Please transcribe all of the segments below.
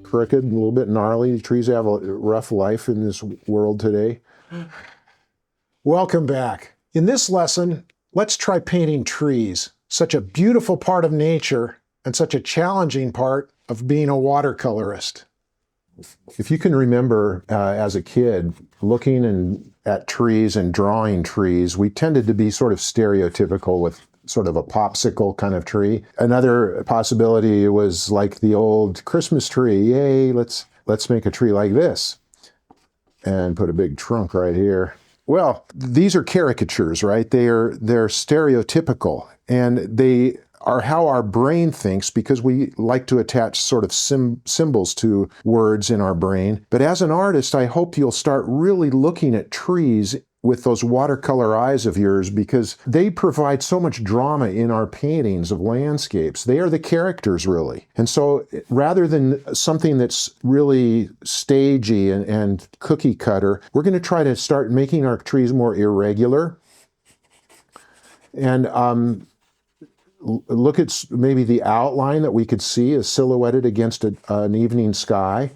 crooked, a little bit gnarly. Trees have a rough life in this world today. Welcome back. In this lesson, let's try painting trees, such a beautiful part of nature and such a challenging part of being a watercolorist. If you can remember as a kid, looking at trees and drawing trees, we tended to be sort of stereotypical with sort of a popsicle kind of tree. Another possibility was like the old Christmas tree. Yay, let's make a tree like this. And put a big trunk right here. Well, these are caricatures, right? They're stereotypical, and they are how our brain thinks because we like to attach sort of symbols to words in our brain. But as an artist, I hope you'll start really looking at trees with those watercolor eyes of yours because they provide so much drama in our paintings of landscapes. They are the characters, really. And so rather than something that's really stagey and cookie cutter, we're going to try to start making our trees more irregular and look at maybe the outline that we could see is silhouetted against an evening sky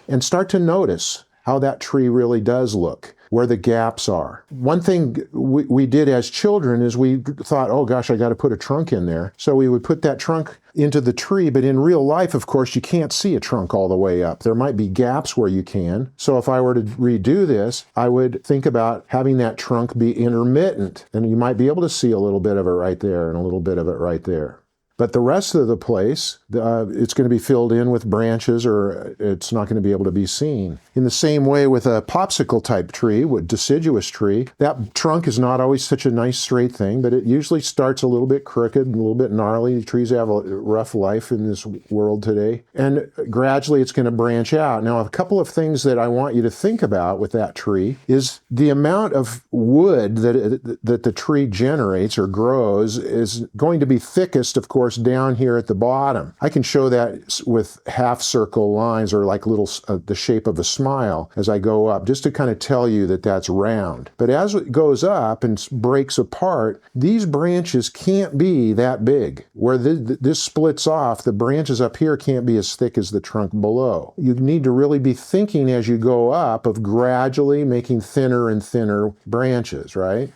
and start to notice how that tree really does look, where the gaps are. One thing we did as children is we thought, oh gosh, I got to put a trunk in there. So we would put that trunk into the tree, but in real life, of course, you can't see a trunk all the way up. There might be gaps where you can. So if I were to redo this, I would think about having that trunk be intermittent, and you might be able to see a little bit of it right there and a little bit of it right there. But the rest of the place, it's going to be filled in with branches or it's not going to be able to be seen. In the same way with a popsicle type tree, with deciduous tree, that trunk is not always such a nice straight thing, but it usually starts a little bit crooked, a little bit gnarly. Trees have a rough life in this world today. And gradually it's going to branch out. Now, a couple of things that I want you to think about with that tree is the amount of wood that the tree generates or grows is going to be thickest, of course, down here at the bottom. I can show that with half circle lines or like little the shape of a smile as I go up, just to kind of tell you that that's round. But as it goes up and breaks apart, these branches can't be that big. Where this splits off, the branches up here can't be as thick as the trunk below. You need to really be thinking as you go up of gradually making thinner and thinner branches, right?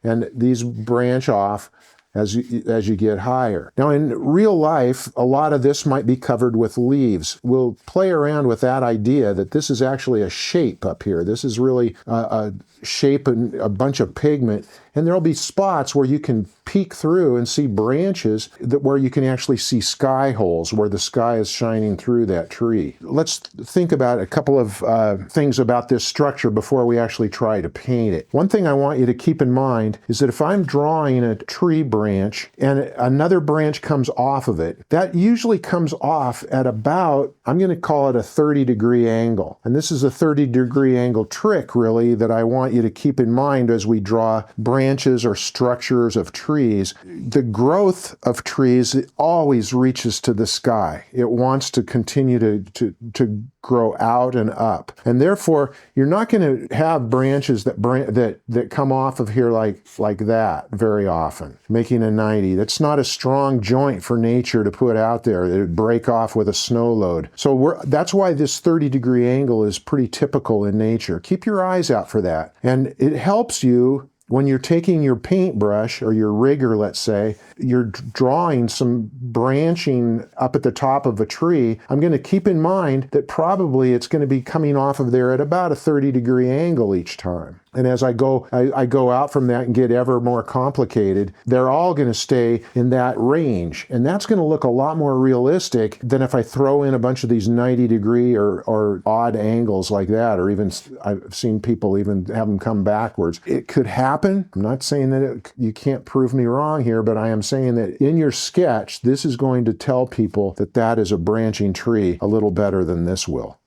And these branch off as you get higher. Now in real life, a lot of this might be covered with leaves. We'll play around with that idea that this is actually a shape up here. This is really a shape and a bunch of pigment, and there'll be spots where you can peek through and see branches where you can actually see sky holes, where the sky is shining through that tree. Let's think about a couple of things about this structure before we actually try to paint it. One thing I want you to keep in mind is that if I'm drawing a tree branch and another branch comes off of it, that usually comes off at about, I'm going to call it a 30-degree angle. And this is a 30-degree angle trick, really, that I want you to keep in mind as we draw branches or structures of trees. The growth of trees always reaches to the sky. It wants to continue to grow out and up. And therefore, you're not going to have branches that come off of here like that very often, making a 90. That's not a strong joint for nature to put out there. It would break off with a snow load. So that's why this 30-degree angle is pretty typical in nature. Keep your eyes out for that. And it helps you when you're taking your paintbrush or your rigger, let's say, you're drawing some branching up at the top of a tree. I'm going to keep in mind that probably it's going to be coming off of there at about a 30-degree angle each time. And as I go out from that and get ever more complicated, they're all going to stay in that range. And that's going to look a lot more realistic than if I throw in a bunch of these 90-degree or odd angles like that, or even I've seen people even have them come backwards. It could happen. I'm not saying that you can't prove me wrong here, but I am saying that in your sketch, this is going to tell people that that is a branching tree a little better than this will.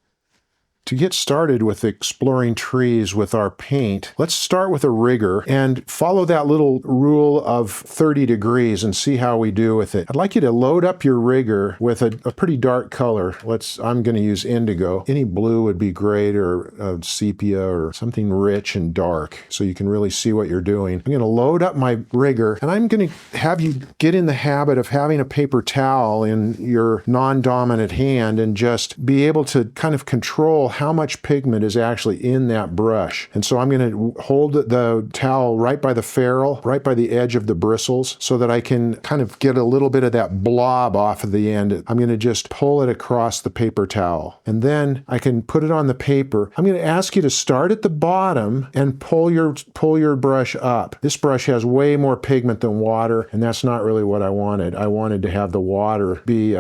To get started with exploring trees with our paint, let's start with a rigger and follow that little rule of 30 degrees and see how we do with it. I'd like you to load up your rigger with a pretty dark color. I'm going to use indigo. Any blue would be great, or sepia, or something rich and dark so you can really see what you're doing. I'm going to load up my rigger, and I'm going to have you get in the habit of having a paper towel in your non-dominant hand and just be able to kind of control how much pigment is actually in that brush. And so I'm going to hold the towel right by the ferrule, right by the edge of the bristles, so that I can kind of get a little bit of that blob off of the end. I'm going to just pull it across the paper towel, and then I can put it on the paper. I'm going to ask you to start at the bottom and pull your brush up. This brush has way more pigment than water, and that's not really what I wanted. I wanted to have the water be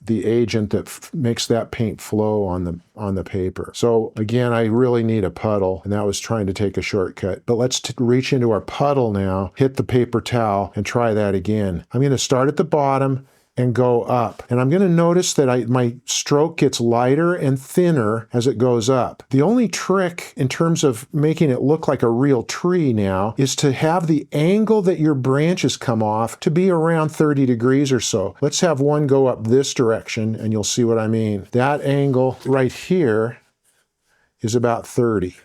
the agent that makes that paint flow on the paper. So again, I really need a puddle, and that was trying to take a shortcut. But let's reach into our puddle now, hit the paper towel, and try that again. I'm going to start at the bottom and go up. And I'm going to notice that my stroke gets lighter and thinner as it goes up. The only trick in terms of making it look like a real tree now is to have the angle that your branches come off to be around 30 degrees or so. Let's have one go up this direction, and you'll see what I mean. That angle right here is about 30.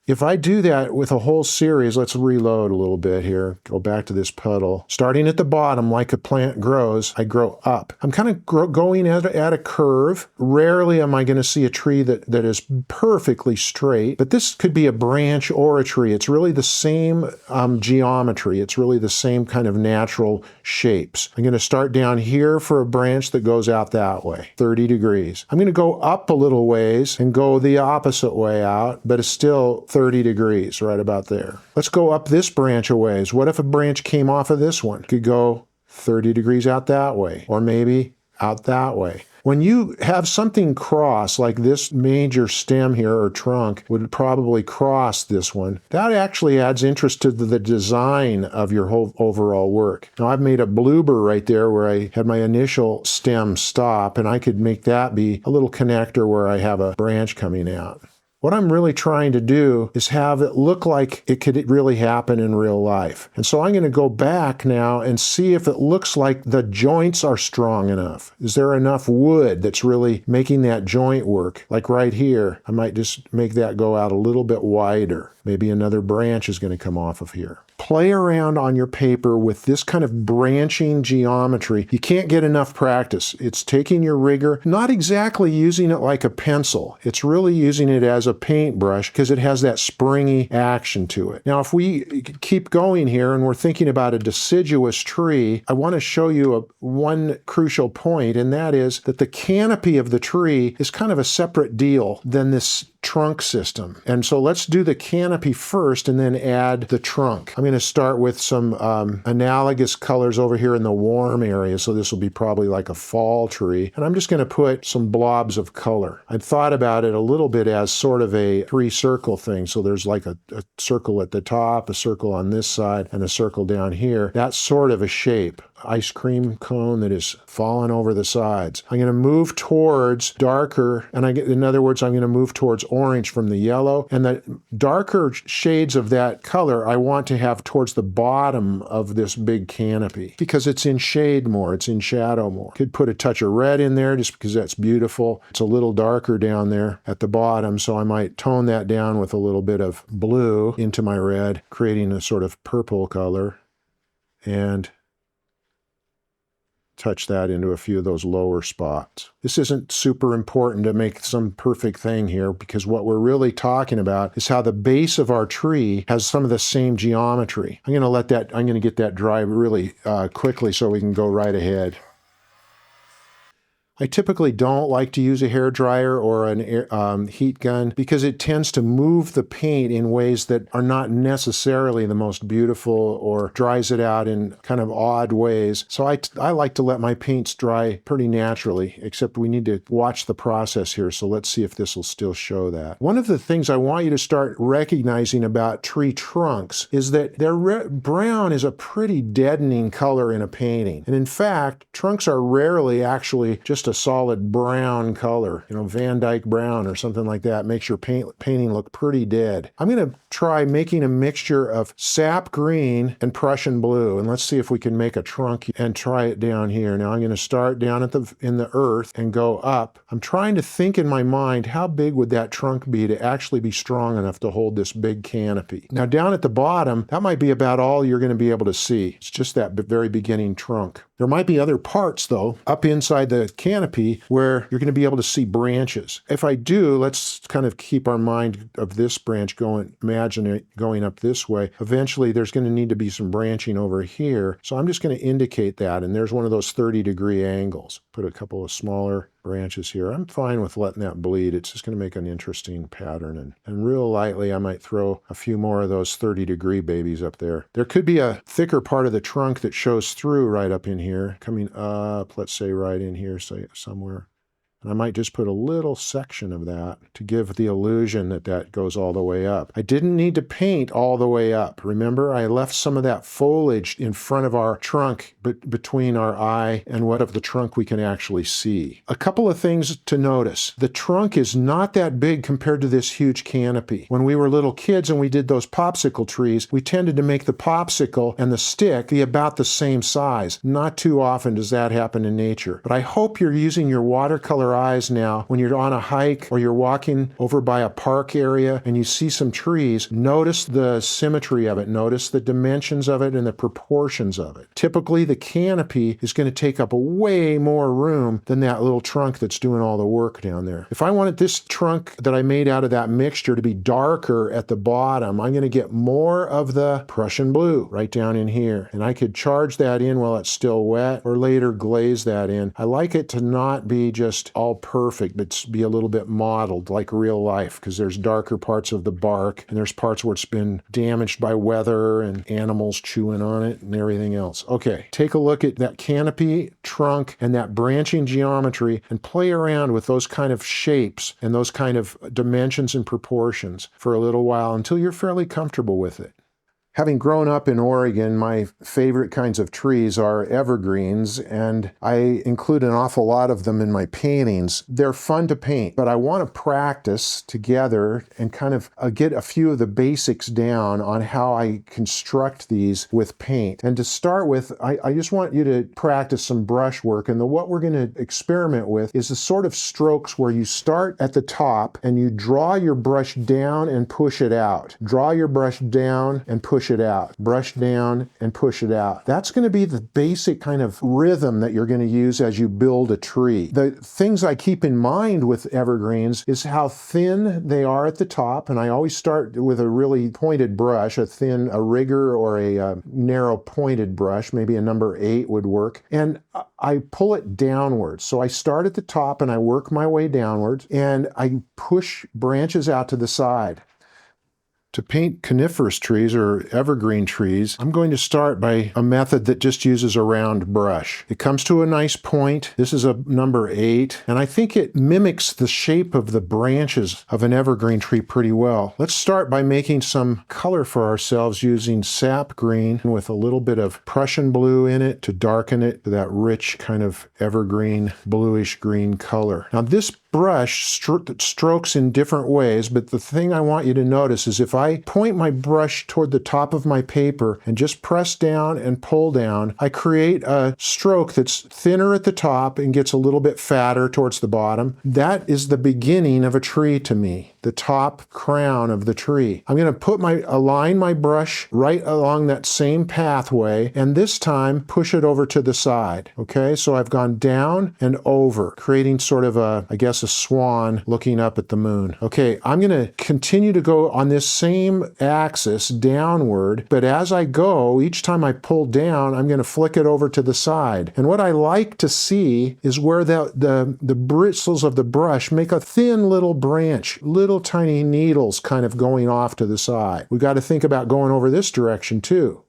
If I do that with a whole series, let's reload a little bit here, go back to this puddle. Starting at the bottom, like a plant grows, I grow up. I'm kind of going at a curve. Rarely am I going to see a tree that is perfectly straight, but this could be a branch or a tree. It's really the same geometry. It's really the same kind of natural shapes. I'm going to start down here for a branch that goes out that way, 30 degrees. I'm going to go up a little ways and go the opposite way out, but it's still 30 degrees right about there. Let's go up this branch a ways. What if a branch came off of this one? Could go 30 degrees out that way, or maybe out that way. When you have something cross, like this major stem here or trunk would probably cross this one, that actually adds interest to the design of your whole overall work. Now I've made a bloober right there where I had my initial stem stop, and I could make that be a little connector where I have a branch coming out. What I'm really trying to do is have it look like it could really happen in real life. And so I'm going to go back now and see if it looks like the joints are strong enough. Is there enough wood that's really making that joint work? Like right here, I might just make that go out a little bit wider. Maybe another branch is going to come off of here. Play around on your paper with this kind of branching geometry. You can't get enough practice. It's taking your rigger, not exactly using it like a pencil. It's really using it as a paintbrush because it has that springy action to it. Now, if we keep going here and we're thinking about a deciduous tree, I want to show you one crucial point, and that is that the canopy of the tree is kind of a separate deal than this trunk system. And so let's do the canopy first and then add the trunk. I'm going to start with some analogous colors over here in the warm area. So this will be probably like a fall tree. And I'm just going to put some blobs of color. I've thought about it a little bit as sort of a three-circle thing. So there's like a circle at the top, a circle on this side, and a circle down here. That's sort of a shape. Ice cream cone that is fallen over the sides. I'm going to move towards darker, and in other words, I'm going to move towards orange from the yellow, and the darker shades of that color I want to have towards the bottom of this big canopy because it's in shade more, it's in shadow more. Could put a touch of red in there just because that's beautiful. It's a little darker down there at the bottom, so I might tone that down with a little bit of blue into my red, creating a sort of purple color, and touch that into a few of those lower spots. This isn't super important to make some perfect thing here because what we're really talking about is how the base of our tree has some of the same geometry. I'm going to get that dry really quickly so we can go right ahead. I typically don't like to use a hairdryer or an heat gun because it tends to move the paint in ways that are not necessarily the most beautiful or dries it out in kind of odd ways. So I like to let my paints dry pretty naturally, except we need to watch the process here. So let's see if this will still show that. One of the things I want you to start recognizing about tree trunks is that brown is a pretty deadening color in a painting. And in fact, trunks are rarely actually just just a solid brown color, you know, Van Dyke brown or something like that. Makes your painting look pretty dead. I'm going to try making a mixture of sap green and Prussian blue, and let's see if we can make a trunk and try it down here. Now I'm going to start down in the earth and go up. I'm trying to think in my mind, how big would that trunk be to actually be strong enough to hold this big canopy? Now down at the bottom, that might be about all you're going to be able to see. It's just that very beginning trunk. There might be other parts, though, up inside the canopy where you're going to be able to see branches. If I do, let's kind of keep our mind of this branch going, imagine it going up this way. Eventually, there's going to need to be some branching over here. So I'm just going to indicate that, and there's one of those 30-degree angles. Put a couple of smaller branches here. I'm fine with letting that bleed. It's just going to make an interesting pattern. And real lightly, I might throw a few more of those 30-degree babies up there. There could be a thicker part of the trunk that shows through right up in here, coming up, let's say right in here, say somewhere. And I might just put a little section of that to give the illusion that that goes all the way up. I didn't need to paint all the way up. Remember, I left some of that foliage in front of our trunk, but between our eye and what of the trunk we can actually see. A couple of things to notice. The trunk is not that big compared to this huge canopy. When we were little kids and we did those popsicle trees, we tended to make the popsicle and the stick be about the same size. Not too often does that happen in nature. But I hope you're using your watercolor eyes now when you're on a hike or you're walking over by a park area and you see some trees. Notice the symmetry of it. Notice the dimensions of it and the proportions of it. Typically, the canopy is going to take up way more room than that little trunk that's doing all the work down there. If I wanted this trunk that I made out of that mixture to be darker at the bottom, I'm going to get more of the Prussian blue right down in here. And I could charge that in while it's still wet or later glaze that in. I like it to not be just all perfect, but be a little bit modeled like real life, because there's darker parts of the bark and there's parts where it's been damaged by weather and animals chewing on it and everything else. Okay, take a look at that canopy, trunk, and that branching geometry and play around with those kind of shapes and those kind of dimensions and proportions for a little while until you're fairly comfortable with it. Having grown up in Oregon, my favorite kinds of trees are evergreens, and I include an awful lot of them in my paintings. They're fun to paint, but I want to practice together and kind of get a few of the basics down on how I construct these with paint. And to start with, I just want you to practice some brush work, and what we're going to experiment with is the sort of strokes where you start at the top and you draw your brush down and push it out. Draw your brush down and push it out. Brush down and push it out. That's going to be the basic kind of rhythm that you're going to use as you build a tree. The things I keep in mind with evergreens is how thin they are at the top, and I always start with a really pointed brush, a rigger or a narrow pointed brush, maybe a number 8 would work, and I pull it downwards. So I start at the top and I work my way downwards, and I push branches out to the side. To paint coniferous trees or evergreen trees, I'm going to start by a method that just uses a round brush. It comes to a nice point. This is a number 8, and I think it mimics the shape of the branches of an evergreen tree pretty well. Let's start by making some color for ourselves using sap green with a little bit of Prussian blue in it to darken it to that rich kind of evergreen bluish green color. Now this brush strokes in different ways, but the thing I want you to notice is if I point my brush toward the top of my paper and just press down and pull down, I create a stroke that's thinner at the top and gets a little bit fatter towards the bottom. That is the beginning of a tree to me, the top crown of the tree. I'm going to align my brush right along that same pathway, and this time push it over to the side. Okay, so I've gone down and over, creating sort of a swan looking up at the moon. Okay, I'm going to continue to go on this same axis downward, but as I go, each time I pull down, I'm going to flick it over to the side. And what I like to see is where the bristles of the brush make a thin little branch, little tiny needles kind of going off to the side. We've got to think about going over this direction too.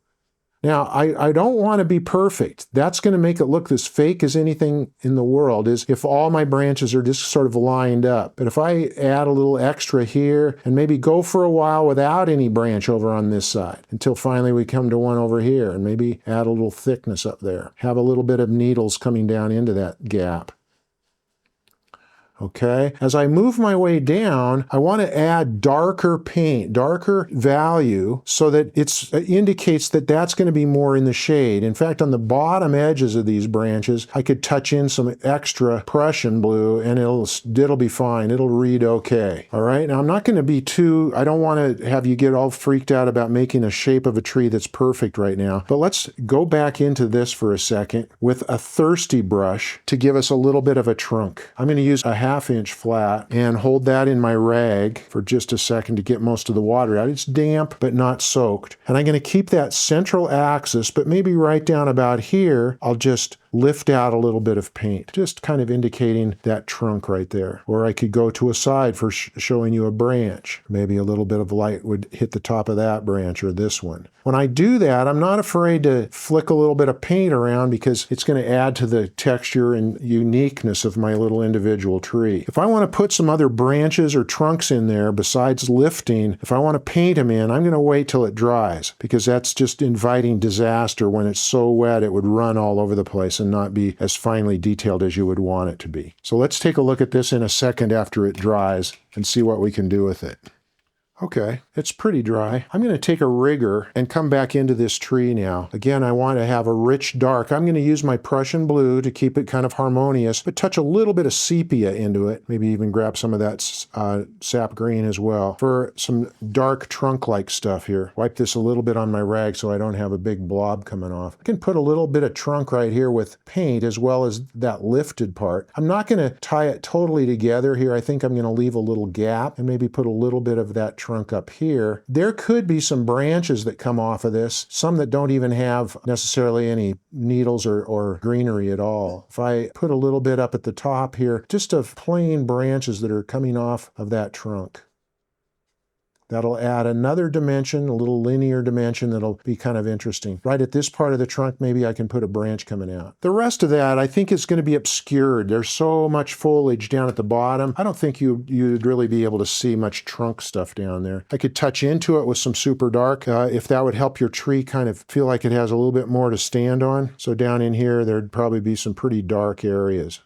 Now, I don't want to be perfect. That's going to make it look as fake as anything in the world, is if all my branches are just sort of lined up. But if I add a little extra here and maybe go for a while without any branch over on this side until finally we come to one over here, and maybe add a little thickness up there. Have a little bit of needles coming down into that gap. Okay, as I move my way down, I want to add darker paint, darker value, so that it indicates that that's going to be more in the shade. In fact, on the bottom edges of these branches, I could touch in some extra Prussian blue and it'll be fine. It'll read okay. All right, now I'm not going to be I don't want to have you get all freaked out about making a shape of a tree that's perfect right now, but let's go back into this for a second with a thirsty brush to give us a little bit of a trunk. I'm going to use a 1/2 inch flat and hold that in my rag for just a second to get most of the water out. It's damp but not soaked. And I'm going to keep that central axis, but maybe right down about here, I'll just lift out a little bit of paint, just kind of indicating that trunk right there. Or I could go to a side for showing you a branch. Maybe a little bit of light would hit the top of that branch or this one. When I do that, I'm not afraid to flick a little bit of paint around because it's going to add to the texture and uniqueness of my little individual tree. If I want to put some other branches or trunks in there besides lifting, if I want to paint them in, I'm going to wait till it dries because that's just inviting disaster. When it's so wet, it would run all over the place and not be as finely detailed as you would want it to be. So let's take a look at this in a second after it dries and see what we can do with it. Okay, it's pretty dry. I'm going to take a rigger and come back into this tree now. Again, I want to have a rich dark. I'm going to use my Prussian blue to keep it kind of harmonious, but touch a little bit of sepia into it. Maybe even grab some of that sap green as well for some dark trunk-like stuff here. Wipe this a little bit on my rag so I don't have a big blob coming off. I can put a little bit of trunk right here with paint as well as that lifted part. I'm not going to tie it totally together here. I think I'm going to leave a little gap and maybe put a little bit of that trunk up here. There could be some branches that come off of this, some that don't even have necessarily any needles or greenery at all. If I put a little bit up at the top here, just of plain branches that are coming off of that trunk. That'll add another dimension, a little linear dimension that'll be kind of interesting. Right at this part of the trunk, maybe I can put a branch coming out. The rest of that, I think, is going to be obscured. There's so much foliage down at the bottom. I don't think you'd really be able to see much trunk stuff down there. I could touch into it with some super dark if that would help your tree kind of feel like it has a little bit more to stand on. So down in here, there'd probably be some pretty dark areas.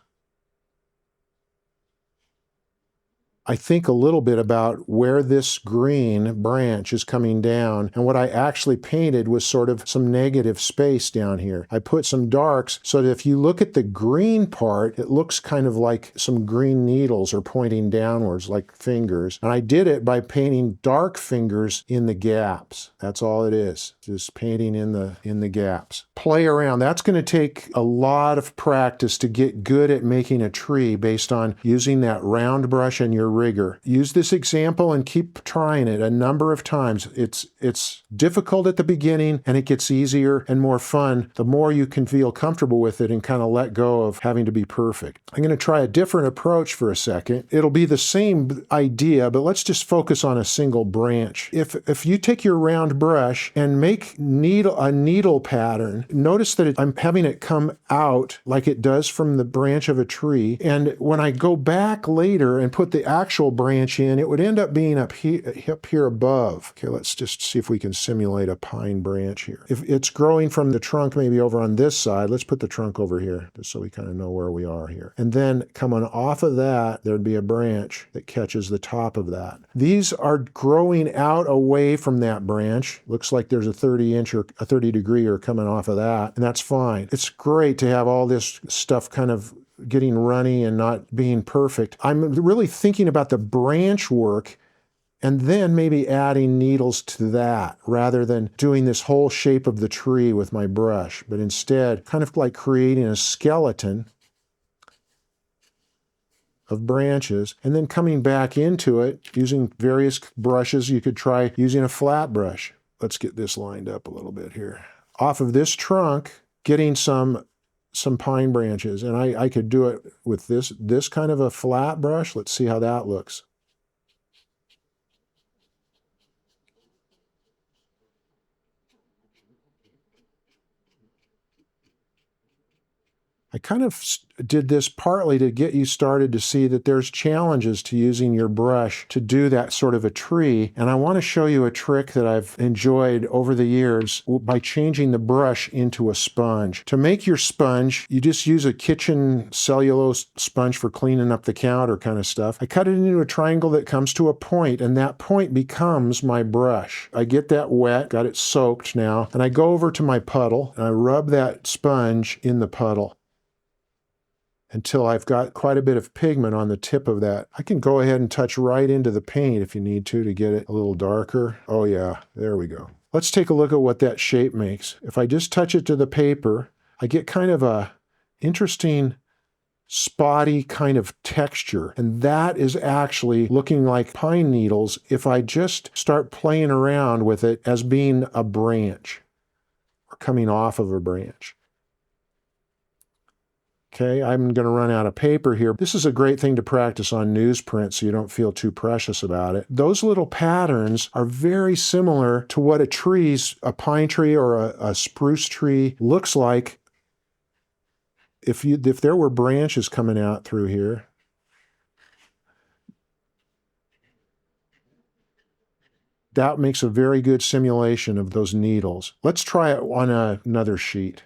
I think a little bit about where this green branch is coming down, and what I actually painted was sort of some negative space down here. I put some darks so that if you look at the green part, it looks kind of like some green needles are pointing downwards like fingers. And I did it by painting dark fingers in the gaps. That's all it is, just painting in the gaps. Play around. That's going to take a lot of practice to get good at making a tree based on using that round brush and your rigger. Use this example and keep trying it a number of times. It's difficult at the beginning and it gets easier and more fun the more you can feel comfortable with it and kind of let go of having to be perfect. I'm going to try a different approach for a second. It'll be the same idea, but let's just focus on a single branch. If you take your round brush and make a needle pattern, notice that I'm having it come out like it does from the branch of a tree, and when I go back later and put the actual branch in, it would end up being up here above. Okay, let's just see if we can simulate a pine branch here. If it's growing from the trunk maybe over on this side, let's put the trunk over here just so we kind of know where we are here. And then coming off of that, there'd be a branch that catches the top of that. These are growing out away from that branch. Looks like there's a 30-inch or a 30-degree coming off of that, and that's fine. It's great to have all this stuff kind of getting runny and not being perfect. I'm really thinking about the branch work and then maybe adding needles to that rather than doing this whole shape of the tree with my brush, but instead kind of like creating a skeleton of branches and then coming back into it using various brushes. You could try using a flat brush. Let's get this lined up a little bit here. Off of this trunk, getting some pine branches, and I could do it with this kind of a flat brush. Let's see how that looks. I kind of did this partly to get you started to see that there's challenges to using your brush to do that sort of a tree. And I want to show you a trick that I've enjoyed over the years by changing the brush into a sponge. To make your sponge, you just use a kitchen cellulose sponge for cleaning up the counter kind of stuff. I cut it into a triangle that comes to a point, and that point becomes my brush. I get that wet, got it soaked now, and I go over to my puddle and I rub that sponge in the puddle until I've got quite a bit of pigment on the tip of that. I can go ahead and touch right into the paint if you need to get it a little darker. Oh yeah, there we go. Let's take a look at what that shape makes. If I just touch it to the paper, I get kind of a interesting spotty kind of texture. And that is actually looking like pine needles if I just start playing around with it as being a branch or coming off of a branch. Okay, I'm going to run out of paper here. This is a great thing to practice on newsprint so you don't feel too precious about it. Those little patterns are very similar to what a pine tree or a spruce tree looks like if there were branches coming out through here. That makes a very good simulation of those needles. Let's try it on another sheet.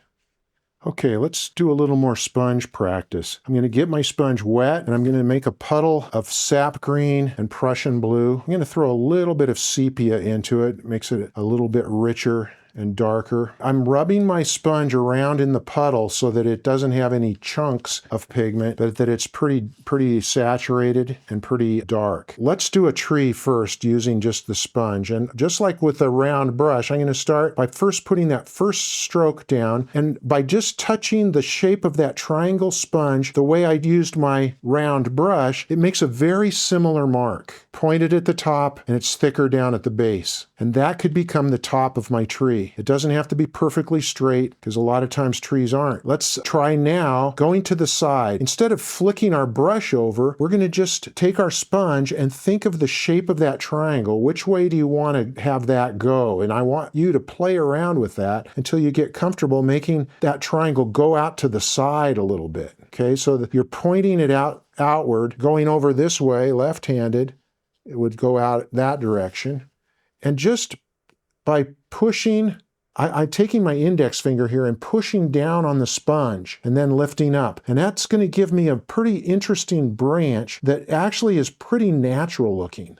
Okay, let's do a little more sponge practice. I'm going to get my sponge wet, and I'm going to make a puddle of sap green and Prussian blue. I'm going to throw a little bit of sepia into it. It makes it a little bit richer and darker. I'm rubbing my sponge around in the puddle so that it doesn't have any chunks of pigment, but that it's pretty saturated and pretty dark. Let's do a tree first using just the sponge. And just like with a round brush, I'm going to start by first putting that first stroke down, and by just touching the shape of that triangle sponge the way I used my round brush, it makes a very similar mark. Pointed at the top, and it's thicker down at the base. And that could become the top of my tree. It doesn't have to be perfectly straight, because a lot of times trees aren't. Let's try now going to the side. Instead of flicking our brush over, we're going to just take our sponge and think of the shape of that triangle. Which way do you want to have that go? And I want you to play around with that until you get comfortable making that triangle go out to the side a little bit. Okay, so that you're pointing it outward, going over this way, left-handed. It would go out that direction. And just by pushing, I'm taking my index finger here and pushing down on the sponge and then lifting up. And that's going to give me a pretty interesting branch that actually is pretty natural looking.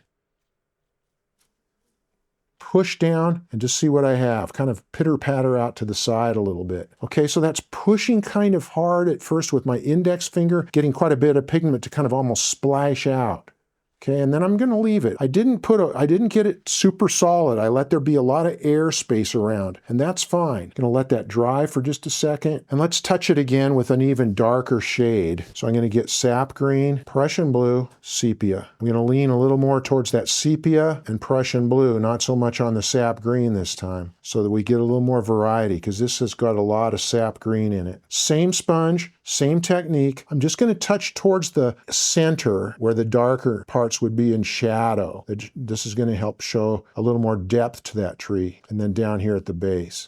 Push down and just see what I have. Kind of pitter-patter out to the side a little bit. Okay, so that's pushing kind of hard at first with my index finger, getting quite a bit of pigment to kind of almost splash out. Okay, and then I'm going to leave it. I didn't get it super solid. I let there be a lot of air space around, and that's fine. I'm going to let that dry for just a second, and let's touch it again with an even darker shade. So I'm going to get sap green, Prussian blue, sepia. I'm going to lean a little more towards that sepia and Prussian blue, not so much on the sap green this time, so that we get a little more variety, because this has got a lot of sap green in it. Same sponge, same technique. I'm just going to touch towards the center where the darker parts would be in shadow. This is going to help show a little more depth to that tree. And then down here at the base.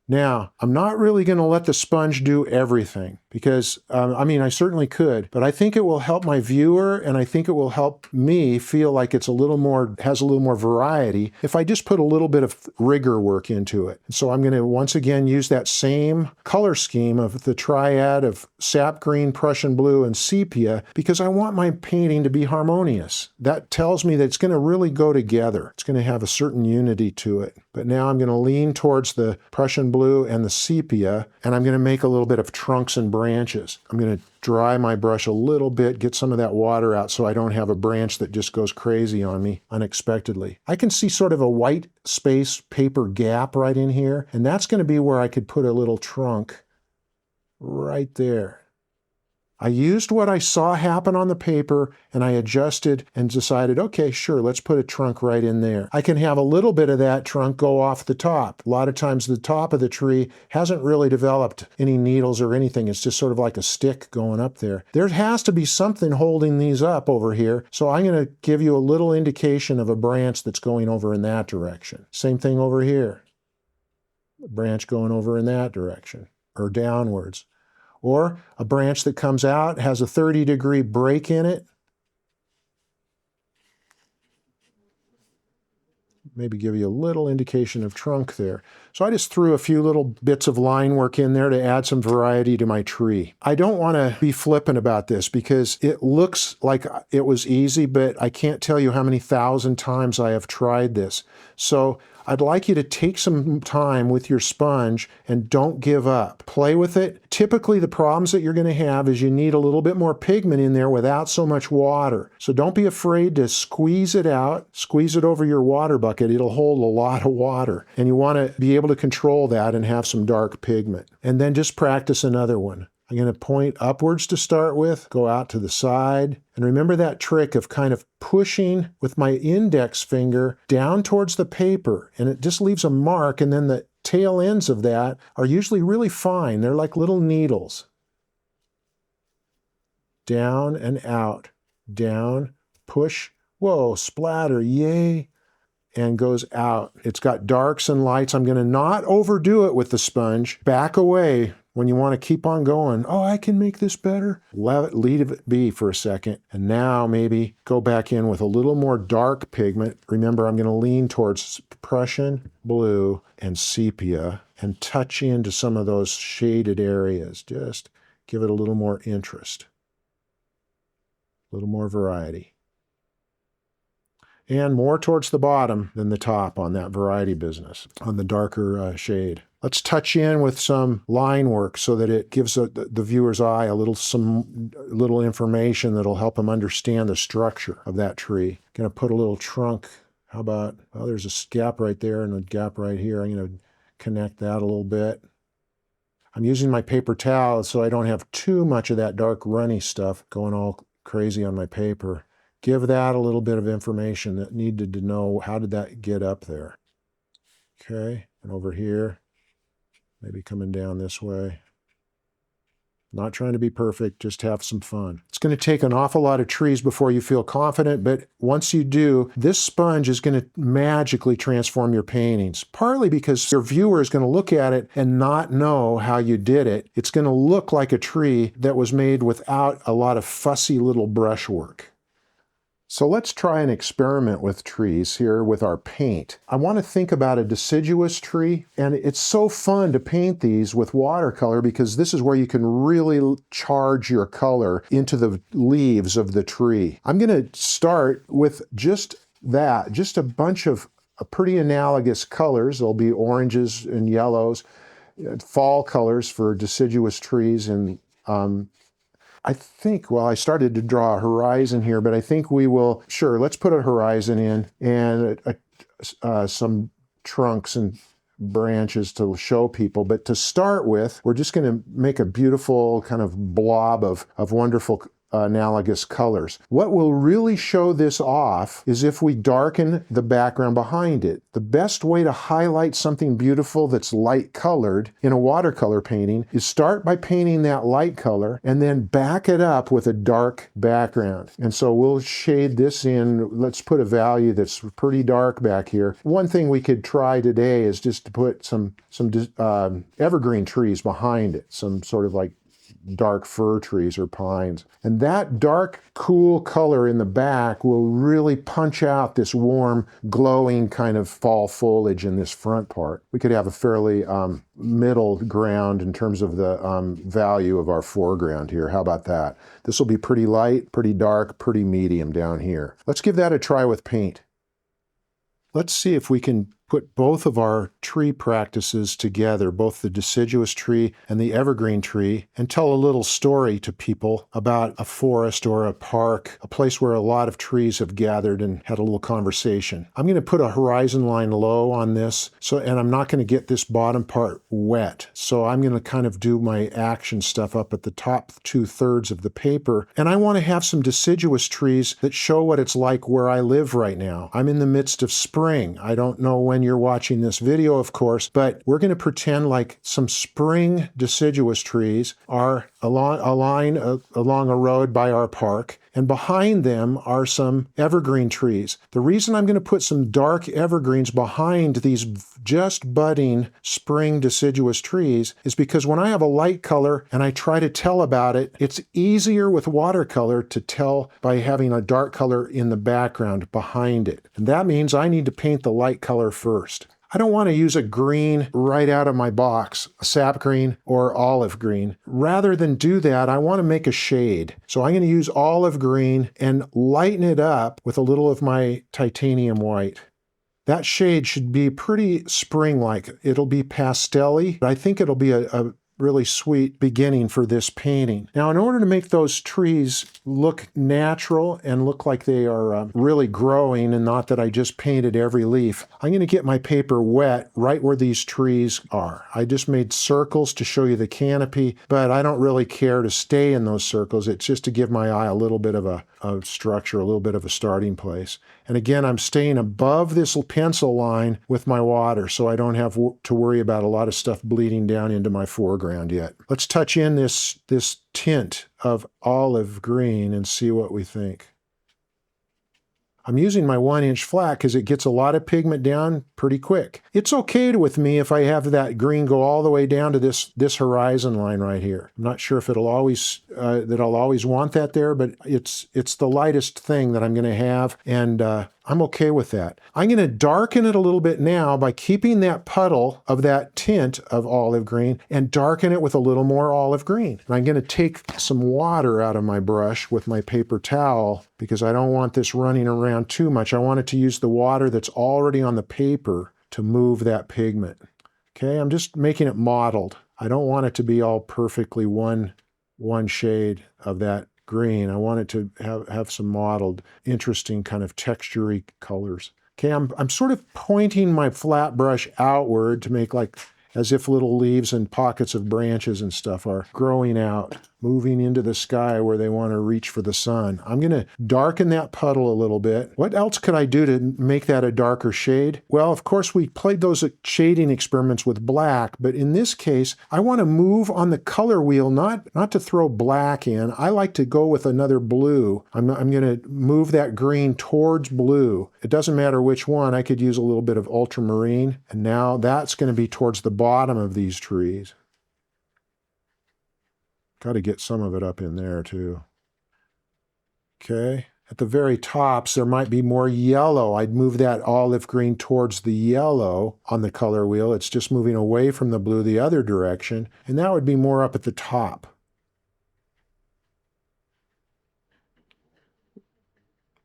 Now, I'm not really going to let the sponge do everything because, I certainly could, but I think it will help my viewer, and I think it will help me feel like it's has a little more variety if I just put a little bit of rigor work into it. So I'm going to once again use that same color scheme of the triad of sap green, Prussian blue, and sepia because I want my painting to be harmonious. That tells me that it's going to really go together. It's going to have a certain unity to it. But now I'm going to lean towards the Prussian blue and the sepia, and I'm going to make a little bit of trunks and branches. I'm going to dry my brush a little bit, get some of that water out so I don't have a branch that just goes crazy on me unexpectedly. I can see sort of a white space paper gap right in here, and that's going to be where I could put a little trunk right there. I used what I saw happen on the paper, and I adjusted and decided, okay, sure, let's put a trunk right in there. I can have a little bit of that trunk go off the top. A lot of times the top of the tree hasn't really developed any needles or anything. It's just sort of like a stick going up there. There has to be something holding these up over here, so I'm going to give you a little indication of a branch that's going over in that direction. Same thing over here. A branch going over in that direction, or downwards. Or a branch that comes out, has a 30-degree break in it. Maybe give you a little indication of trunk there. So I just threw a few little bits of line work in there to add some variety to my tree. I don't want to be flippant about this because it looks like it was easy, but I can't tell you how many thousand times I have tried this. So I'd like you to take some time with your sponge and don't give up. Play with it. Typically the problems that you're going to have is you need a little bit more pigment in there without so much water. So don't be afraid to squeeze it out, squeeze it over your water bucket. It'll hold a lot of water. And you want to be able to control that and have some dark pigment. And then just practice another one. I'm going to point upwards to start with, go out to the side, and remember that trick of kind of pushing with my index finger down towards the paper, and it just leaves a mark, and then the tail ends of that are usually really fine. They're like little needles. Down and out, down, push, whoa, splatter, yay, and goes out. It's got darks and lights. I'm going to not overdo it with the sponge. Back away. When you want to keep on going, oh, I can make this better. Leave it be for a second. And now maybe go back in with a little more dark pigment. Remember, I'm going to lean towards Prussian blue and sepia and touch into some of those shaded areas. Just give it a little more interest, a little more variety. And more towards the bottom than the top on that variety business, on the darker shade. Let's touch in with some line work so that it gives the viewer's eye some little information that'll help him understand the structure of that tree. Gonna put a little trunk. How about, well, there's a gap right there and a gap right here. I'm gonna connect that a little bit. I'm using my paper towel so I don't have too much of that dark runny stuff going all crazy on my paper. Give that a little bit of information that needed to know how did that get up there. Okay, and over here, maybe coming down this way. Not trying to be perfect, just have some fun. It's going to take an awful lot of trees before you feel confident, but once you do, this sponge is going to magically transform your paintings. Partly because your viewer is going to look at it and not know how you did it. It's going to look like a tree that was made without a lot of fussy little brushwork. So let's try an experiment with trees here with our paint. I want to think about a deciduous tree, and it's so fun to paint these with watercolor because this is where you can really charge your color into the leaves of the tree. I'm going to start with just that, just a bunch of pretty analogous colors. There'll be oranges and yellows, fall colors for deciduous trees, and I think, well, I started to draw a horizon here, but I think we will, sure, let's put a horizon in and some trunks and branches to show people. But to start with, we're just going to make a beautiful kind of blob of wonderful analogous colors. What will really show this off is if we darken the background behind it. The best way to highlight something beautiful that's light colored in a watercolor painting is start by painting that light color and then back it up with a dark background. And so we'll shade this in. Let's put a value that's pretty dark back here. One thing we could try today is just to put some evergreen trees behind it, some sort of like dark fir trees or pines. And that dark, cool color in the back will really punch out this warm, glowing kind of fall foliage in this front part. We could have a fairly middle ground in terms of the value of our foreground here. How about that? This will be pretty light, pretty dark, pretty medium down here. Let's give that a try with paint. Let's see if we can put both of our tree practices together, both the deciduous tree and the evergreen tree, and tell a little story to people about a forest or a park, a place where a lot of trees have gathered and had a little conversation. I'm going to put a horizon line low on this, and I'm not going to get this bottom part wet. So I'm going to kind of do my action stuff up at the top 2/3 of the paper. And I want to have some deciduous trees that show what it's like where I live right now. I'm in the midst of spring. I don't know when when you're watching this video, of course, but we're going to pretend like some spring deciduous trees are along a road by our park, and behind them are some evergreen trees. The reason I'm going to put some dark evergreens behind these just budding spring deciduous trees is because when I have a light color and I try to tell about it, it's easier with watercolor to tell by having a dark color in the background behind it. And that means I need to paint the light color first. I don't want to use a green right out of my box, a sap green or olive green. Rather than do that, I want to make a shade. So I'm going to use olive green and lighten it up with a little of my titanium white. That shade should be pretty spring-like. It'll be pastel-y, but I think it'll be a really sweet beginning for this painting. Now, in order to make those trees look natural and look like they are really growing and not that I just painted every leaf, I'm going to get my paper wet right where these trees are. I just made circles to show you the canopy, but I don't really care to stay in those circles. It's just to give my eye a little bit of a structure, a little bit of a starting place. And again, I'm staying above this pencil line with my water so I don't have to worry about a lot of stuff bleeding down into my foreground yet. Let's touch in this tint of olive green and see what we think. I'm using my 1-inch flat because it gets a lot of pigment down pretty quick. It's okay with me if I have that green go all the way down to this horizon line right here. I'm not sure if it'll always that I'll always want that there, but it's the lightest thing that I'm going to have, and I'm okay with that. I'm going to darken it a little bit now by keeping that puddle of that tint of olive green and darken it with a little more olive green. And I'm going to take some water out of my brush with my paper towel because I don't want this running around too much. I want it to use the water that's already on the paper to move that pigment. Okay, I'm just making it mottled. I don't want it to be all perfectly one shade of that green. I want it to have some mottled, interesting kind of textury colors. Okay, I'm sort of pointing my flat brush outward to make like as if little leaves and pockets of branches and stuff are growing out, moving into the sky where they want to reach for the sun. I'm going to darken that puddle a little bit. What else could I do to make that a darker shade? Well, of course, we played those shading experiments with black, but in this case, I want to move on the color wheel, not to throw black in. I like to go with another blue. I'm going to move that green towards blue. It doesn't matter which one. I could use a little bit of ultramarine, and now that's going to be towards the bottom of these trees. Got to get some of it up in there too. Okay, at the very tops there might be more yellow. I'd move that olive green towards the yellow on the color wheel. It's just moving away from the blue the other direction, and that would be more up at the top.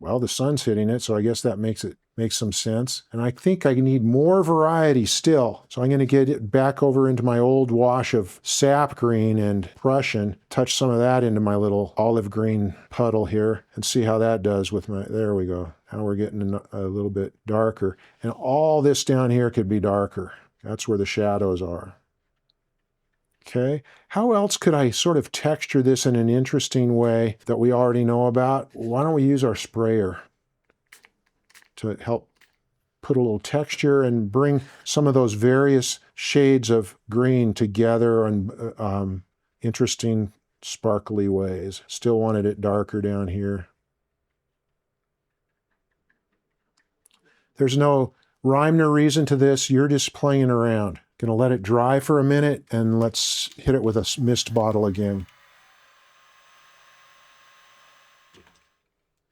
Well, the sun's hitting it, so I guess that makes some sense. And I think I need more variety still. So I'm going to get it back over into my old wash of sap green and Prussian, touch some of that into my little olive green puddle here, and see how that does with my, there we go. Now we're getting a little bit darker. And all this down here could be darker. That's where the shadows are. Okay, how else could I sort of texture this in an interesting way that we already know about? Why don't we use our sprayer to help put a little texture and bring some of those various shades of green together in interesting, sparkly ways. Still wanted it darker down here. There's no rhyme or reason to this. You're just playing around. Gonna let it dry for a minute, and let's hit it with a mist bottle again.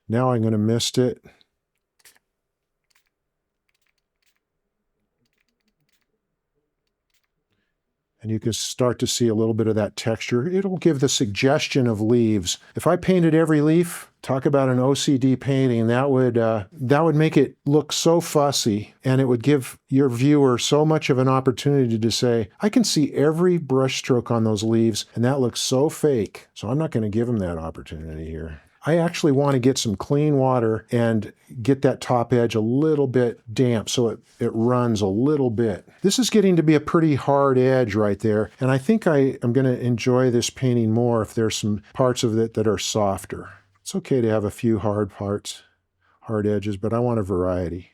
Now I'm gonna mist it. And you can start to see a little bit of that texture. It'll give the suggestion of leaves. If I painted every leaf, talk about an OCD painting, that would make it look so fussy, and it would give your viewer so much of an opportunity to say, I can see every brushstroke on those leaves, and that looks so fake. So I'm not going to give them that opportunity here. I actually want to get some clean water and get that top edge a little bit damp so it runs a little bit. This is getting to be a pretty hard edge right there, and I think I am going to enjoy this painting more if there's some parts of it that are softer. It's okay to have a few hard parts, hard edges, but I want a variety.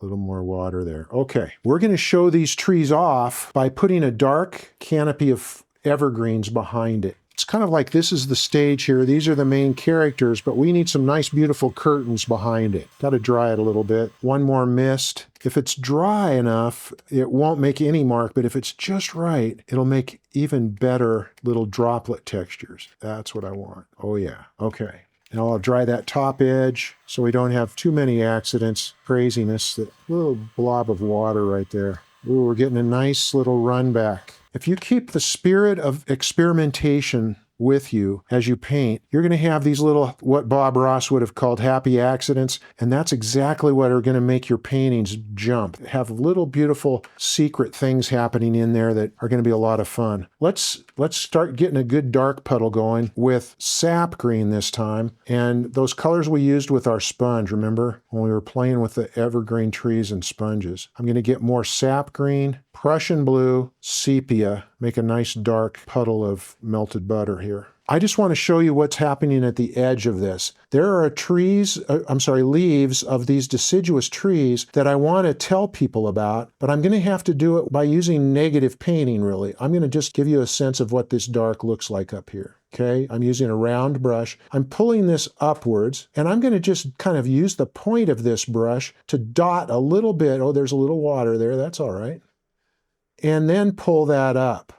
A little more water there. Okay, we're going to show these trees off by putting a dark canopy of evergreens behind it. It's kind of like this is the stage here. These are the main characters, but we need some nice, beautiful curtains behind it. Got to dry it a little bit. One more mist. If it's dry enough, it won't make any mark, but if it's just right, it'll make even better little droplet textures. That's what I want. Oh yeah, okay. Now I'll dry that top edge so we don't have too many accidents, craziness, that little blob of water right there. Ooh, we're getting a nice little run back. If you keep the spirit of experimentation with you as you paint, you're going to have these little, what Bob Ross would have called happy accidents, and that's exactly what are going to make your paintings jump. Have little beautiful secret things happening in there that are going to be a lot of fun. Let's start getting a good dark puddle going with sap green this time, and those colors we used with our sponge, remember when we were playing with the evergreen trees and sponges. I'm going to get more sap green, Prussian blue, sepia, make a nice dark puddle of melted butter here. I just want to show you what's happening at the edge of this. There are leaves of these deciduous trees that I want to tell people about, but I'm going to have to do it by using negative painting, really. I'm going to just give you a sense of what this dark looks like up here. Okay, I'm using a round brush. I'm pulling this upwards, and I'm going to just kind of use the point of this brush to dot a little bit. Oh, there's a little water there. That's all right. And then pull that up.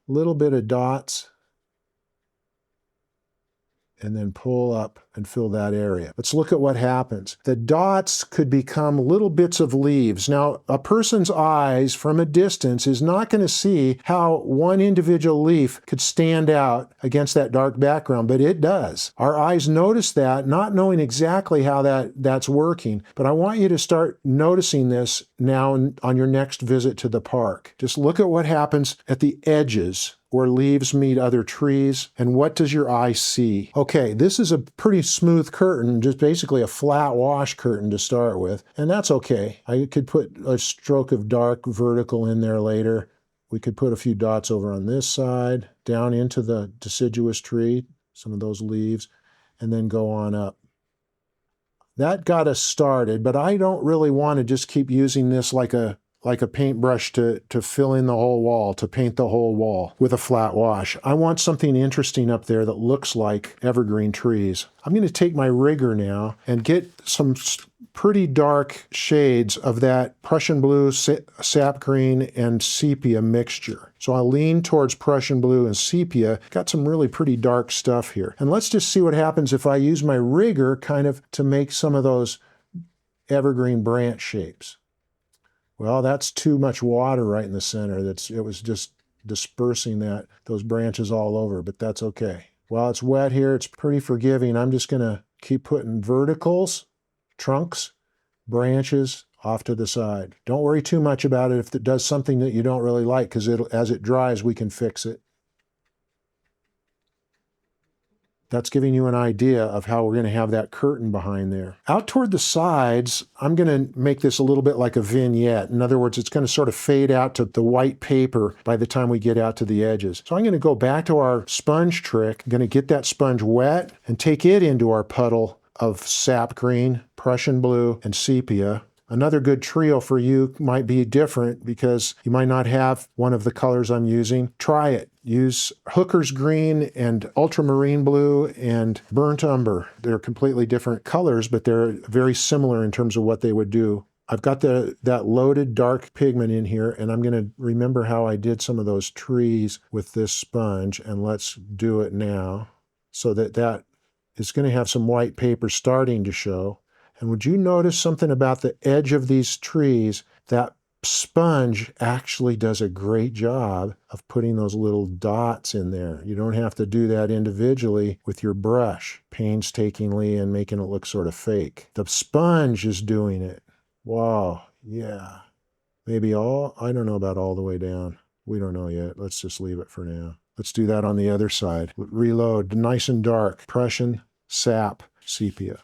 Little bit of dots, and then pull up and fill that area. Let's look at what happens. The dots could become little bits of leaves. Now, a person's eyes from a distance is not going to see how one individual leaf could stand out against that dark background, but it does. Our eyes notice that, not knowing exactly how that's working, but I want you to start noticing this now on your next visit to the park. Just look at what happens at the edges where leaves meet other trees, and what does your eye see? Okay, this is a pretty smooth curtain, just basically a flat wash curtain to start with, and that's okay. I could put a stroke of dark vertical in there later. We could put a few dots over on this side, down into the deciduous tree, some of those leaves, and then go on up. That got us started, but I don't really want to just keep using this like a paintbrush to fill in the whole wall, to paint the whole wall with a flat wash. I want something interesting up there that looks like evergreen trees. I'm going to take my rigger now and get some pretty dark shades of that Prussian blue, sap green, and sepia mixture. So I'll lean towards Prussian blue and sepia. Got some really pretty dark stuff here. And let's just see what happens if I use my rigger kind of to make some of those evergreen branch shapes. Well, that's too much water right in the center. It was just dispersing those branches all over, but that's okay. While it's wet here, it's pretty forgiving. I'm just going to keep putting verticals, trunks, branches off to the side. Don't worry too much about it if it does something that you don't really like, because as it dries, we can fix it. That's giving you an idea of how we're going to have that curtain behind there. Out toward the sides, I'm going to make this a little bit like a vignette. In other words, it's going to sort of fade out to the white paper by the time we get out to the edges. So I'm going to go back to our sponge trick. I'm going to get that sponge wet and take it into our puddle of sap green, Prussian blue, and sepia. Another good trio for you might be different because you might not have one of the colors I'm using. Try it. Use Hooker's green and ultramarine blue and burnt umber. They're completely different colors, but they're very similar in terms of what they would do. I've got that loaded dark pigment in here, and I'm going to remember how I did some of those trees with this sponge, and let's do it now so that is going to have some white paper starting to show. And would you notice something about the edge of these trees? That sponge actually does a great job of putting those little dots in there. You don't have to do that individually with your brush, painstakingly, and making it look sort of fake. The sponge is doing it. Wow, yeah. Maybe I don't know about all the way down. We don't know yet. Let's just leave it for now. Let's do that on the other side. Reload, nice and dark. Prussian, sap, sepia.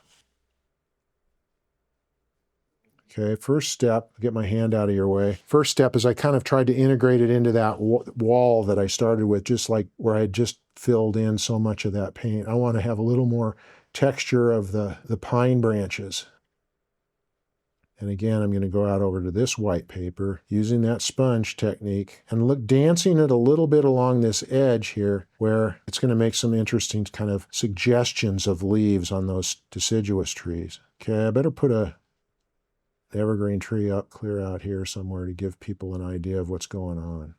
Okay, first step, get my hand out of your way. First step is I kind of tried to integrate it into that wall that I started with, just like where I had just filled in so much of that paint. I want to have a little more texture of the pine branches. And again, I'm going to go out over to this white paper using that sponge technique and look, dancing it a little bit along this edge here where it's going to make some interesting kind of suggestions of leaves on those deciduous trees. Okay, I better put a evergreen tree up clear out here somewhere to give people an idea of what's going on.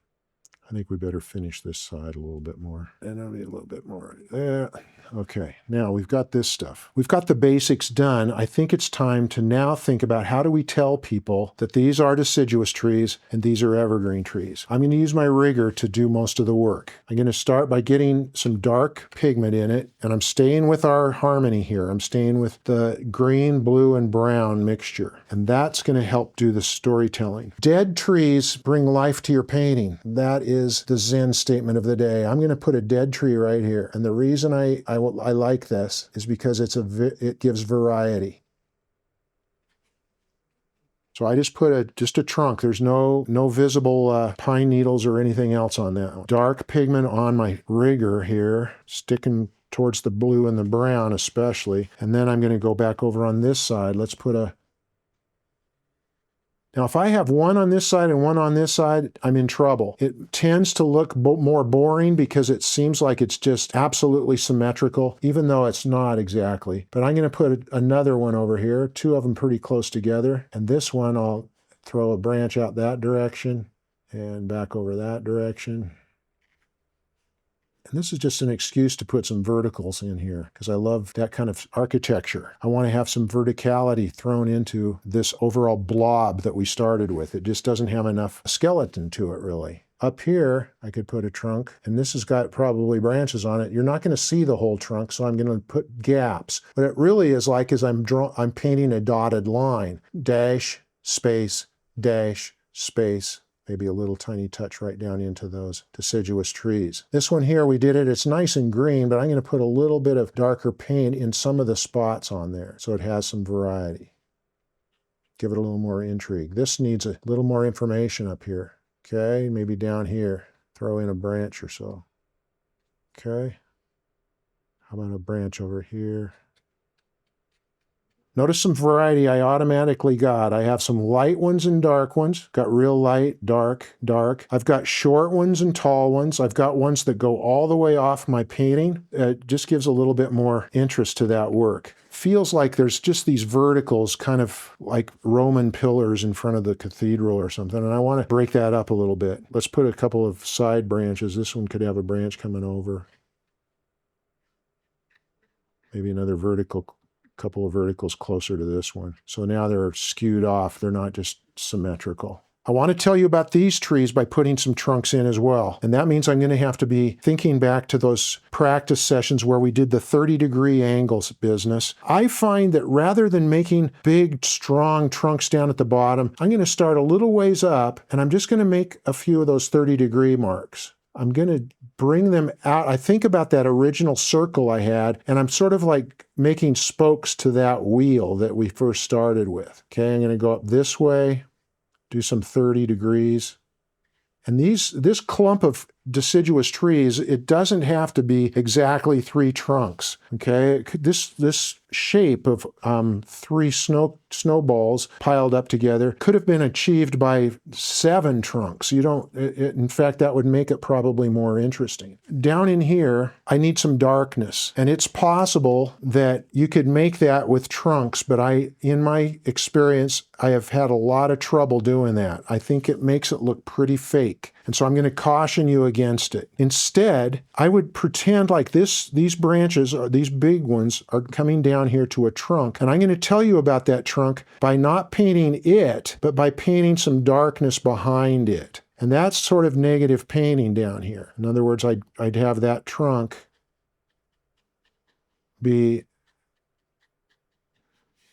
I think we better finish this side a little bit more. And maybe a little bit more there. Okay, now we've got this stuff. We've got the basics done. I think it's time to now think about how do we tell people that these are deciduous trees and these are evergreen trees. I'm going to use my rigger to do most of the work. I'm going to start by getting some dark pigment in it, and I'm staying with our harmony here. I'm staying with the green, blue, and brown mixture, and that's going to help do the storytelling. Dead trees bring life to your painting. That is the Zen statement of the day. I'm going to put a dead tree right here, and the reason I like this is because it gives variety. So I just put just a trunk. There's no visible pine needles or anything else on that one. Dark pigment on my rigger here, sticking towards the blue and the brown especially. And then I'm going to go back over on this side. Let's put a... Now, if I have one on this side and one on this side, I'm in trouble. It tends to look more boring because it seems like it's just absolutely symmetrical, even though it's not exactly. But I'm going to put another one over here, two of them pretty close together. And this one, I'll throw a branch out that direction and back over that direction. And this is just an excuse to put some verticals in here because I love that kind of architecture. I want to have some verticality thrown into this overall blob that we started with. It just doesn't have enough skeleton to it, really. Up here, I could put a trunk, and this has got probably branches on it. You're not going to see the whole trunk, so I'm going to put gaps. But it really is like as I'm painting a dotted line. Dash, space, dash, space. Maybe a little tiny touch right down into those deciduous trees. This one here, we did it. It's nice and green, but I'm going to put a little bit of darker paint in some of the spots on there so it has some variety. Give it a little more intrigue. This needs a little more information up here. Okay, maybe down here. Throw in a branch or so. Okay. How about a branch over here? Notice some variety I automatically got. I have some light ones and dark ones. Got real light, dark, dark. I've got short ones and tall ones. I've got ones that go all the way off my painting. It just gives a little bit more interest to that work. Feels like there's just these verticals, kind of like Roman pillars in front of the cathedral or something, and I want to break that up a little bit. Let's put a couple of side branches. This one could have a branch coming over. Maybe another couple of verticals closer to this one. So now they're skewed off. They're not just symmetrical. I want to tell you about these trees by putting some trunks in as well. And that means I'm going to have to be thinking back to those practice sessions where we did the 30-degree angles business. I find that rather than making big, strong trunks down at the bottom, I'm going to start a little ways up, and I'm just going to make a few of those 30-degree marks. I'm going to bring them out. I think about that original circle I had, and I'm sort of like making spokes to that wheel that we first started with. Okay, I'm going to go up this way, do some 30 degrees. And this clump of deciduous trees, it doesn't have to be exactly 3 trunks, okay? This shape of 3 snowballs piled up together could have been achieved by 7 trunks. In fact, that would make it probably more interesting. Down in here, I need some darkness, and it's possible that you could make that with trunks, but in my experience, I have had a lot of trouble doing that. I think it makes it look pretty fake, and so I'm going to caution you against it. Instead, I would pretend like these branches, or these big ones, are coming down here to a trunk, and I'm going to tell you about that trunk by not painting it, but by painting some darkness behind it. And that's sort of negative painting down here. In other words, I'd have that trunk be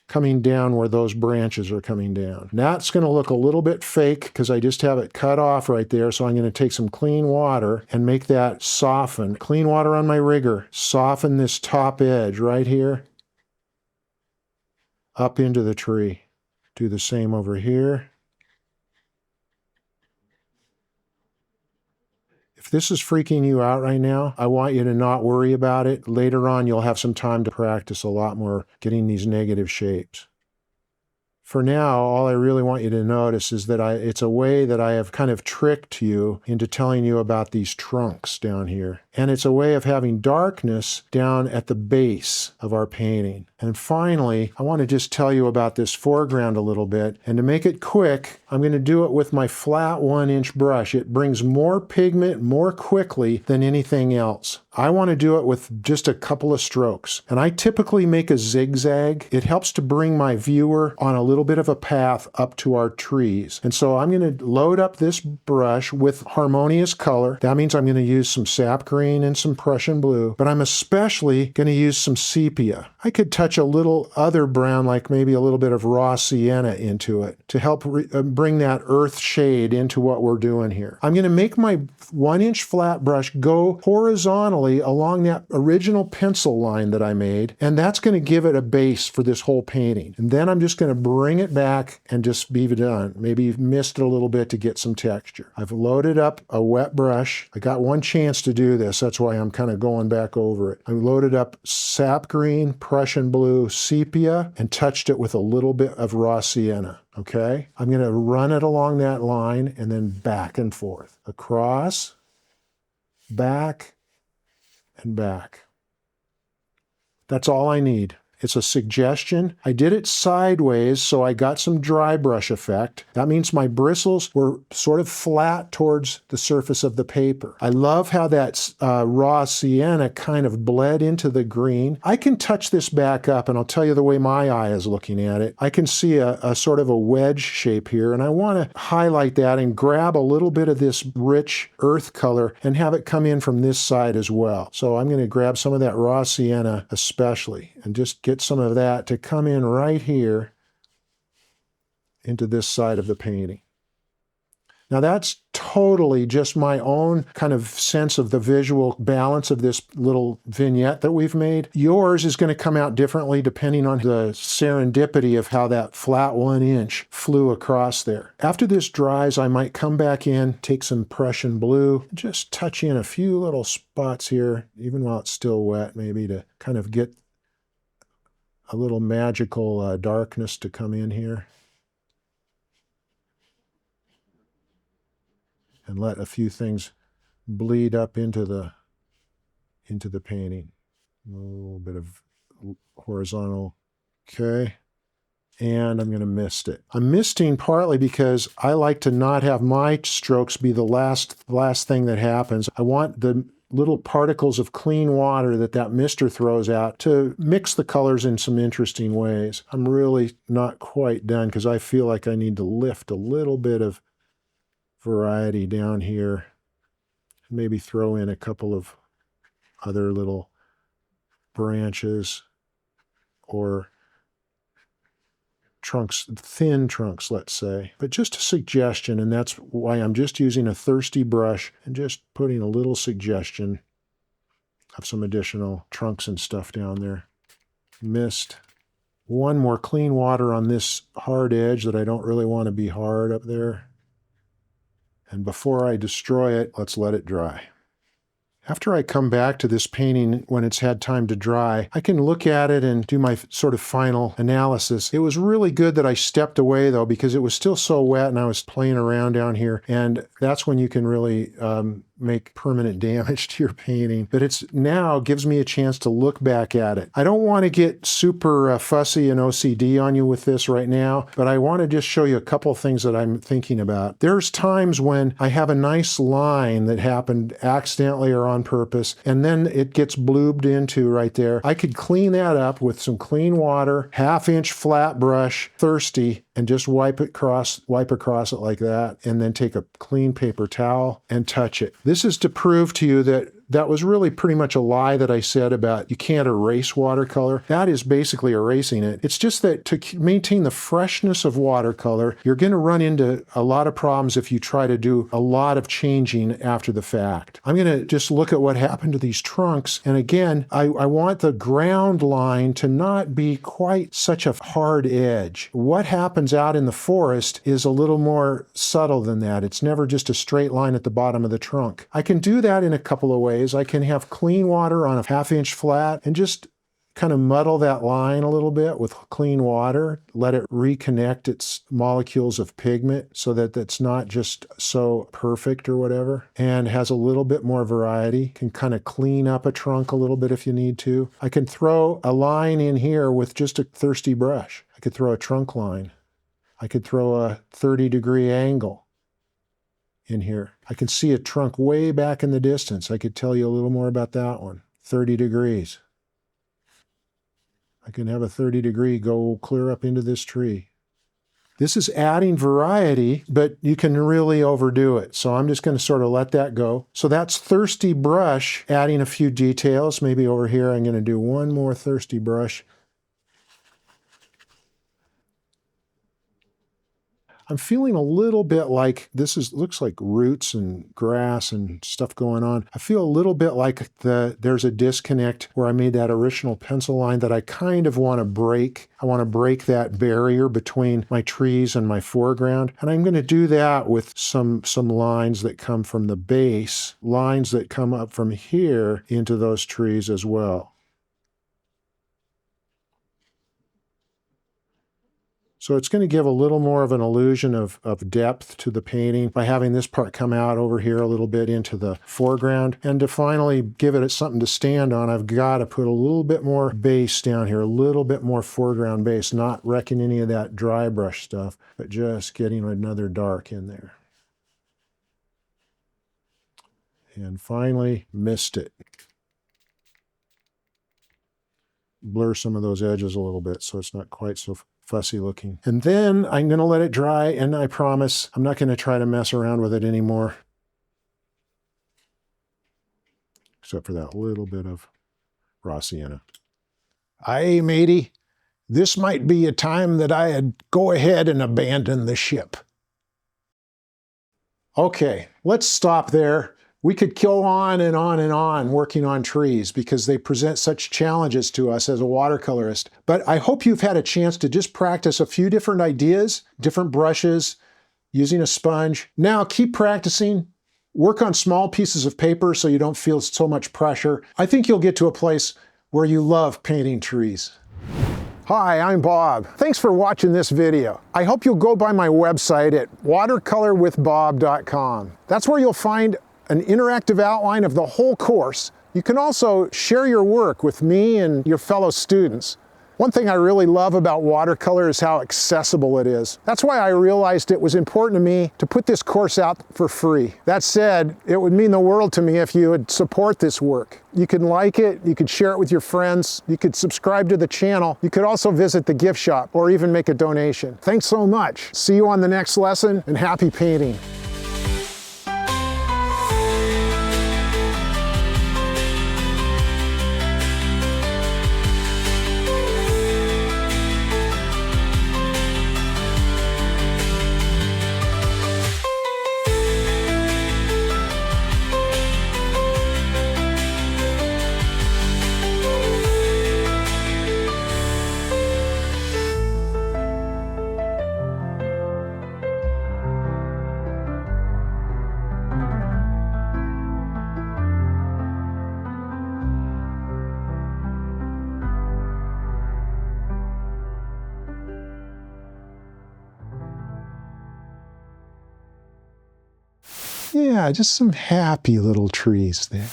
coming down where those branches are coming down. And that's going to look a little bit fake because I just have it cut off right there. So I'm going to take some clean water and make that soften. Clean water on my rigger. Soften this top edge right here up into the tree. Do the same over here. If this is freaking you out right now, I want you to not worry about it. Later on, you'll have some time to practice a lot more getting these negative shapes. For now, all I really want you to notice is that it's a way that I have kind of tricked you into telling you about these trunks down here. And it's a way of having darkness down at the base of our painting. And finally, I want to just tell you about this foreground a little bit. And to make it quick, I'm going to do it with my flat 1-inch brush. It brings more pigment more quickly than anything else. I want to do it with just a couple of strokes. And I typically make a zigzag. It helps to bring my viewer on a little bit of a path up to our trees. And so I'm going to load up this brush with harmonious color. That means I'm going to use some sap green and some Prussian blue, but I'm especially going to use some sepia. I could touch a little other brown, like maybe a little bit of raw sienna into it to help bring that earth shade into what we're doing here. I'm going to make my 1-inch flat brush go horizontally along that original pencil line that I made, and that's going to give it a base for this whole painting. And then I'm just going to bring it back and just be done. Maybe you've missed it a little bit to get some texture. I've loaded up a wet brush. I got one chance to do this. That's why I'm kind of going back over it. I loaded up sap green, Prussian blue, sepia, and touched it with a little bit of raw sienna. Okay? I'm going to run it along that line and then back and forth. Across, back, and back. That's all I need. It's a suggestion. I did it sideways, so I got some dry brush effect. That means my bristles were sort of flat towards the surface of the paper. I love how that raw sienna kind of bled into the green. I can touch this back up, and I'll tell you the way my eye is looking at it. I can see a sort of a wedge shape here, and I want to highlight that and grab a little bit of this rich earth color and have it come in from this side as well. So I'm going to grab some of that raw sienna especially and just get some of that to come in right here into this side of the painting. Now that's totally just my own kind of sense of the visual balance of this little vignette that we've made. Yours is going to come out differently depending on the serendipity of how that flat 1-inch flew across there. After this dries, I might come back in, take some Prussian blue, just touch in a few little spots here, even while it's still wet, maybe to kind of get a little magical darkness to come in here. And let a few things bleed up into the painting. A little bit of horizontal. Okay. And I'm going to mist it. I'm misting partly because I like to not have my strokes be the last thing that happens. I want the little particles of clean water that mister throws out to mix the colors in some interesting ways. I'm really not quite done because I feel like I need to lift a little bit of variety down here. Maybe throw in a couple of other little branches or trunks, thin trunks, let's say. But just a suggestion, and that's why I'm just using a thirsty brush and just putting a little suggestion of some additional trunks and stuff down there. Mist. One more clean water on this hard edge that I don't really want to be hard up there. And before I destroy it, let's let it dry. After I come back to this painting when it's had time to dry, I can look at it and do my sort of final analysis. It was really good that I stepped away though, because it was still so wet and I was playing around down here. And that's when you can really make permanent damage to your painting. But it's now gives me a chance to look back at it. I don't want to get super fussy and OCD on you with this right now, but I want to just show you a couple things that I'm thinking about. There's times when I have a nice line that happened accidentally or on purpose, and then it gets bloobed into right there. I could clean that up with some clean water, 1/2-inch flat brush, thirsty, and just wipe across it like that, and then take a clean paper towel and touch it. This is to prove to you that that was really pretty much a lie that I said about you can't erase watercolor. That is basically erasing it. It's just that to maintain the freshness of watercolor, you're going to run into a lot of problems if you try to do a lot of changing after the fact. I'm going to just look at what happened to these trunks. And again, I want the ground line to not be quite such a hard edge. What happens out in the forest is a little more subtle than that. It's never just a straight line at the bottom of the trunk. I can do that in a couple of ways. I can have clean water on a 1/2-inch flat and just Kind of muddle that line a little bit with clean water, let it reconnect its molecules of pigment so that it's not just so perfect or whatever, and has a little bit more variety. Can kind of clean up a trunk a little bit if you need to. I can throw a line in here with just a thirsty brush. I could throw a trunk line. I could throw a 30-degree angle in here. I can see a trunk way back in the distance. I could tell you a little more about that one. 30 degrees. I can have a 30-degree go clear up into this tree. This is adding variety, but you can really overdo it. So I'm just going to sort of let that go. So that's thirsty brush, adding a few details. Maybe over here I'm going to do one more thirsty brush. I'm feeling a little bit like looks like roots and grass and stuff going on. I feel a little bit like there's a disconnect where I made that original pencil line that I kind of want to break. I want to break that barrier between my trees and my foreground. And I'm going to do that with some lines that come from the base, lines that come up from here into those trees as well. So it's going to give a little more of an illusion of depth to the painting by having this part come out over here a little bit into the foreground. And to finally give it something to stand on, I've got to put a little bit more base down here, a little bit more foreground base, not wrecking any of that dry brush stuff, but just getting another dark in there. And finally, missed it. Blur some of those edges a little bit so it's not quite so fussy looking. And then I'm going to let it dry, and I promise I'm not going to try to mess around with it anymore. Except for that little bit of raw sienna. Aye, matey, this might be a time that I'd go ahead and abandon the ship. Okay, let's stop there. We could go on and on and on working on trees because they present such challenges to us as a watercolorist. But I hope you've had a chance to just practice a few different ideas, different brushes, using a sponge. Now keep practicing. Work on small pieces of paper so you don't feel so much pressure. I think you'll get to a place where you love painting trees. Hi, I'm Bob. Thanks for watching this video. I hope you'll go by my website at watercolorwithbob.com. That's where you'll find an interactive outline of the whole course. You can also share your work with me and your fellow students. One thing I really love about watercolor is how accessible it is. That's why I realized it was important to me to put this course out for free. That said, it would mean the world to me if you would support this work. You can like it, you could share it with your friends, you could subscribe to the channel, you could also visit the gift shop or even make a donation. Thanks so much. See you on the next lesson, and happy painting. Yeah, just some happy little trees there.